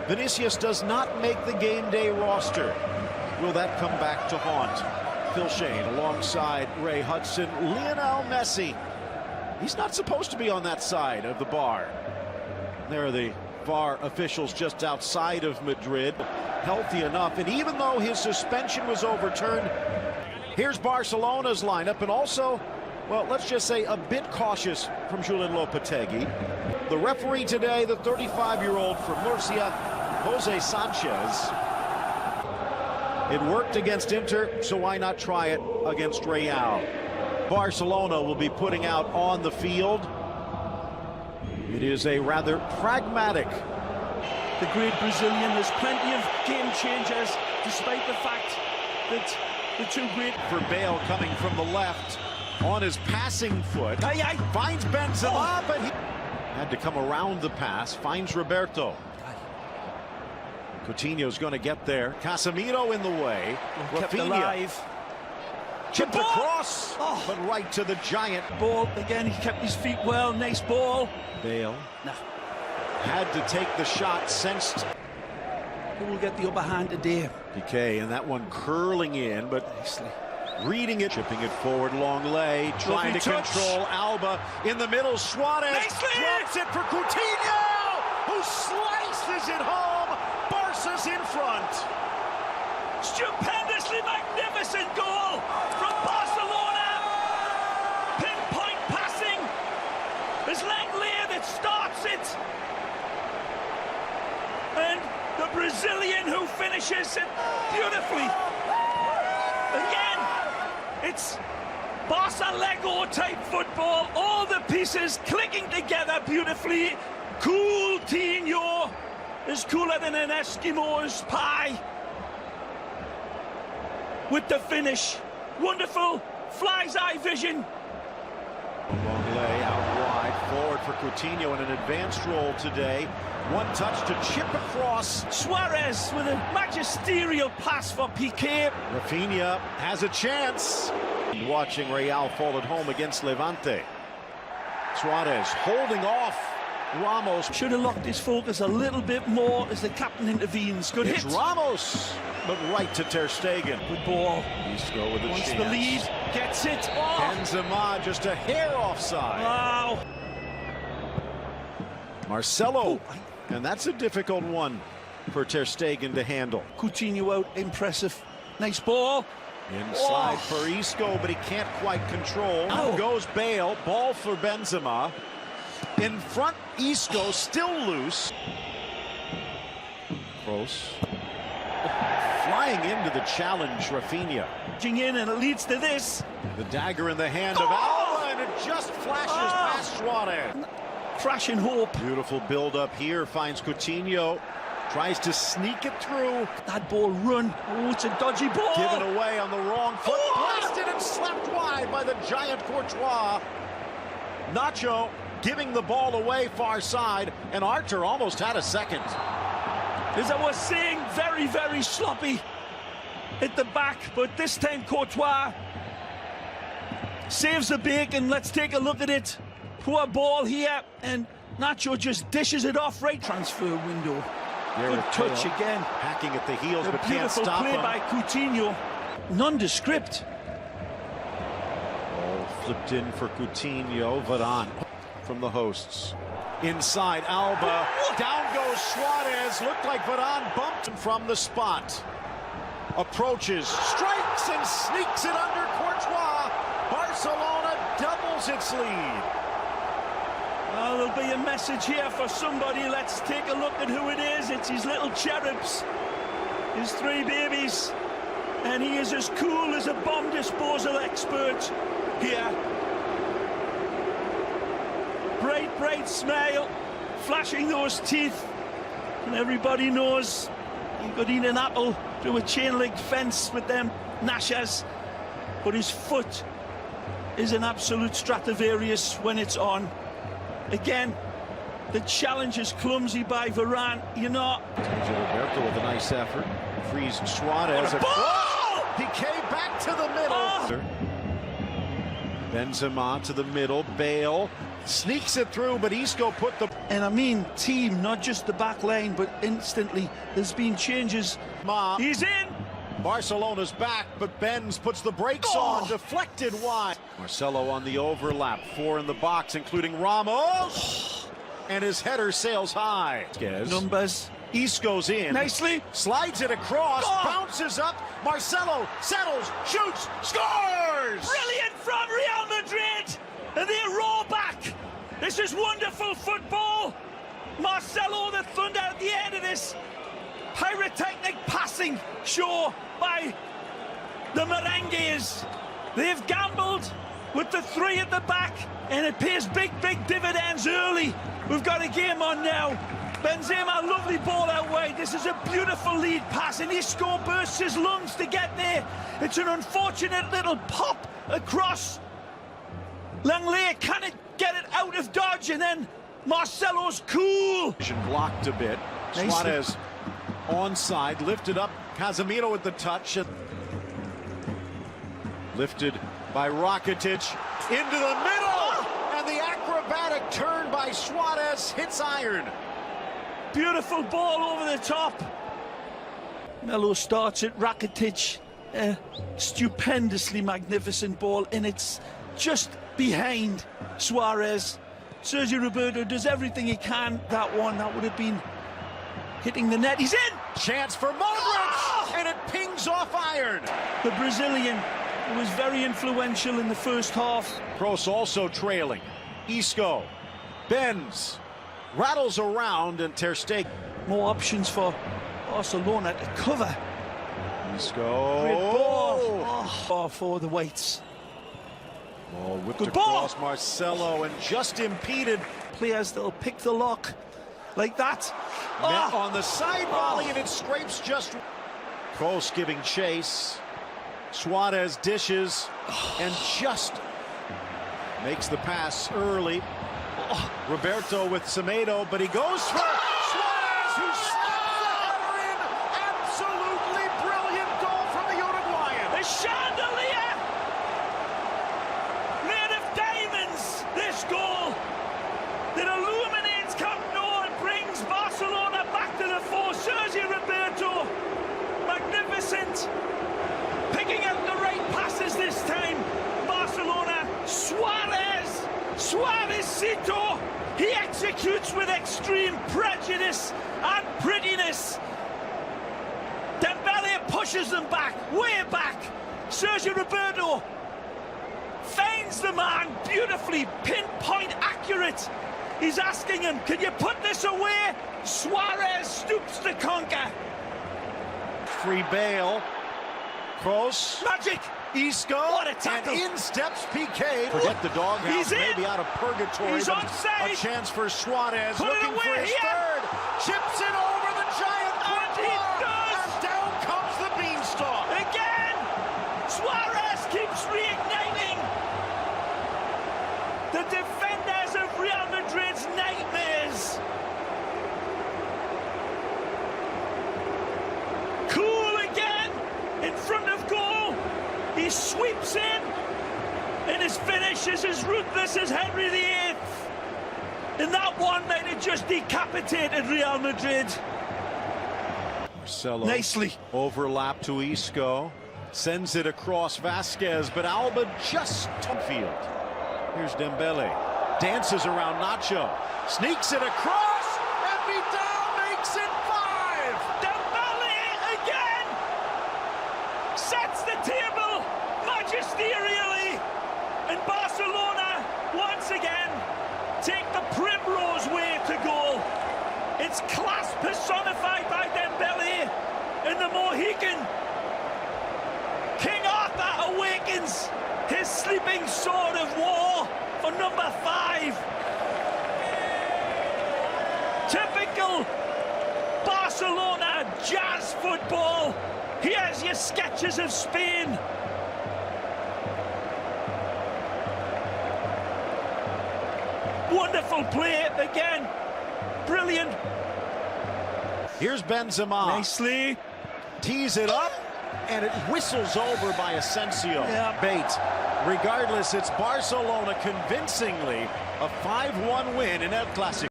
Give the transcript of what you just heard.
Vinicius does not make the game day roster. Will that come back to haunt? Phil Shane alongside Ray Hudson. Lionel Messi. He's not supposed to be on that side of the bar. There are the VAR officials just outside of Madrid. Healthy enough, and even though his suspension was overturned, here's Barcelona's lineup, and also, well, let's just say a bit cautious from Julen Lopetegui. The referee today, the 35-year-old from Murcia, Jose Sanchez. It worked against Inter, so why not try it against Real? Barcelona will be putting out on the field. It is a rather pragmatic. The great Brazilian, there's plenty of game changers, despite the fact that the two great... For Bale coming from the left on his passing foot. Finds Benzema, but he had to come around the pass. Finds Roberto. Coutinho's going to get there. Casemiro in the way. Kept alive. Chipped across, but right to the giant. Ball, again, he kept his feet well. Nice ball. Bale had to take the shot, sensed. Who will get the upper hand today? Piqué, and that one curling in, but nicely reading it, chipping it forward, long lay, trying to control Alba in the middle. Suarez drops it for Coutinho, who slices it home. Barca's in front. Stupendously magnificent goal from Barcelona. Pinpoint passing. It's Lenglet that starts it. And the Brazilian who finishes it beautifully. Again, it's Barca Lego type football. All the pieces clicking together beautifully. Coutinho is cooler than an Eskimo's pie. With the finish, wonderful, fly's eye vision. Long lay out wide, forward for Coutinho in an advanced role today. One touch to chip across. Suarez with a magisterial pass for Piqué. Rafinha has a chance. Watching Real fall at home against Levante. Suarez holding off Ramos. Should have locked his focus a little bit more as the captain intervenes. Good hit. Ramos, but right to Ter Stegen. Good ball. Isco with a Wants chance. the lead, gets it. Benzema just a hair offside. Wow. Marcelo, and that's a difficult one for Ter Stegen to handle. Coutinho out, impressive. Nice ball. Inside for Isco, but he can't quite control. Now goes Bale, ball for Benzema. In front, Isco still loose. Close. Flying into the challenge, Rafinha. In and it leads to this. The dagger in the hand of Alba, and it just flashes past Suarez. Crashing hope. Beautiful build-up here, finds Coutinho. Tries to sneak it through. That ball run. Oh, it's a dodgy ball. Given away on the wrong foot. Blasted and slapped wide by the giant Courtois. Nacho giving the ball away far side, and Arthur almost had a second. As I was saying, very, very sloppy at the back, but this time Courtois saves the bacon. Let's take a look at it. Poor ball here, and Nacho just dishes it off. Right transfer window. Good touch again. Hacking at the heels, but can't stop him. Beautiful play by Coutinho. Nondescript. Ball flipped in for Coutinho. Varane from the hosts. Inside, Alba. Down goes Suarez. Looked like Varane bumped him from the spot. Approaches, strikes, and sneaks it under Courtois. Barcelona doubles its lead. Well, there'll be a message here for somebody. Let's take a look at who it is. It's his little cherubs, his three babies. And he is as cool as a bomb disposal expert here. Bright, bright smile, flashing those teeth. And everybody knows you could eat an apple through a chain-link fence with them gnashers. But his foot is an absolute Stradivarius when it's on. Again, the challenge is clumsy by Varane, you know. Roberto with a nice effort. Frees Suarez. Piqué back to the middle. Benzema to the middle. Bale Sneaks it through, but Isco put the... And I mean team, not just the back line, but instantly there's been changes. He's in! Barcelona's back, but Benz puts the brakes on, deflected wide. Marcelo on the overlap, 4 in the box, including Ramos. And his header sails high. Numbers. Isco's in. Nicely. Slides it across, bounces up. Marcelo settles, shoots, scores! Brilliant from Real Madrid! And they roll back. This is wonderful football. Marcelo, the thunder at the end of this pyrotechnic passing show by the Merengues. They've gambled with the 3 at the back, and it pays big dividends early. We've got a game on now. Benzema, lovely ball out wide. This is a beautiful lead pass, and Isco bursts his lungs to get there. It's an unfortunate little pop across. Langley can't get it out of dodge, and then Marcelo's cool. Blocked a bit. Suarez onside, lifted up. Casemiro with the touch. Lifted by Rakitic into the middle, and the acrobatic turn by Suarez hits iron. Beautiful ball over the top. Melo starts it. Rakitic, stupendously magnificent ball, and it's just behind Suarez. Sergio Roberto does everything he can. That would have been hitting the net. He's in! Chance for Modric, and it pings off iron. The Brazilian was very influential in the first half. Kroos also trailing. Isco, Benz, rattles around, and Ter Stegen. More options for Barcelona to cover. Isco. Great ball. For the weights. Ball whipped across Marcelo and just impeded. Players that'll pick the lock like that. Met on the side volley, and it scrapes just. Kroos giving chase. Suarez dishes and just makes the pass early. Roberto with Semedo, but he goes for Suarez, who snaps the header in. Absolutely brilliant goal from the Uruguayan. The chandelier made of diamonds. This goal that illuminates Camp Nou and brings Barcelona back to the fore. Sergio Roberto, magnificent, picking out the right passes this time. Barcelona, Suarezcito, he executes with extreme prejudice and prettiness. Dembele pushes them back, way back. Sergio Roberto finds the man beautifully, pinpoint accurate. He's asking him, can you put this away? Suarez stoops to conquer. Free Bale. Kroos. Magic. Isco. What a tackle. And in steps PK. Forget the doghouse. Maybe out of purgatory. He's onside. A chance for Suarez. Put looking for his third. Chips it over the giant. And he does. And down comes the beanstalk. Again. Suarez keeps reigniting. The defenders of Real Madrid's nightmares. Cool again in front of goal. He sweeps in, and his finish is as ruthless as Henry VIII. And that one might have just decapitated Real Madrid. Marcelo. Nicely. Overlap to Isco. Sends it across Vasquez, but Alba just to field. Here's Dembele. Dances around Nacho. Sneaks it across, and Vidal makes it 5. Dembele again! Sets the table magisterially. And Barcelona, once again, take the primrose way to goal. It's class personified by Dembele and the Mohican. King Arthur awakens his sleeping sword of war for number 5. Typical Barcelona jazz football. Here's your sketches of Spain. Wonderful play again. Brilliant. Here's Benzema. Nicely. Tees it up, and it whistles over by Asensio. Yeah. Bait. Regardless, it's Barcelona convincingly a 5-1 win in El Clásico.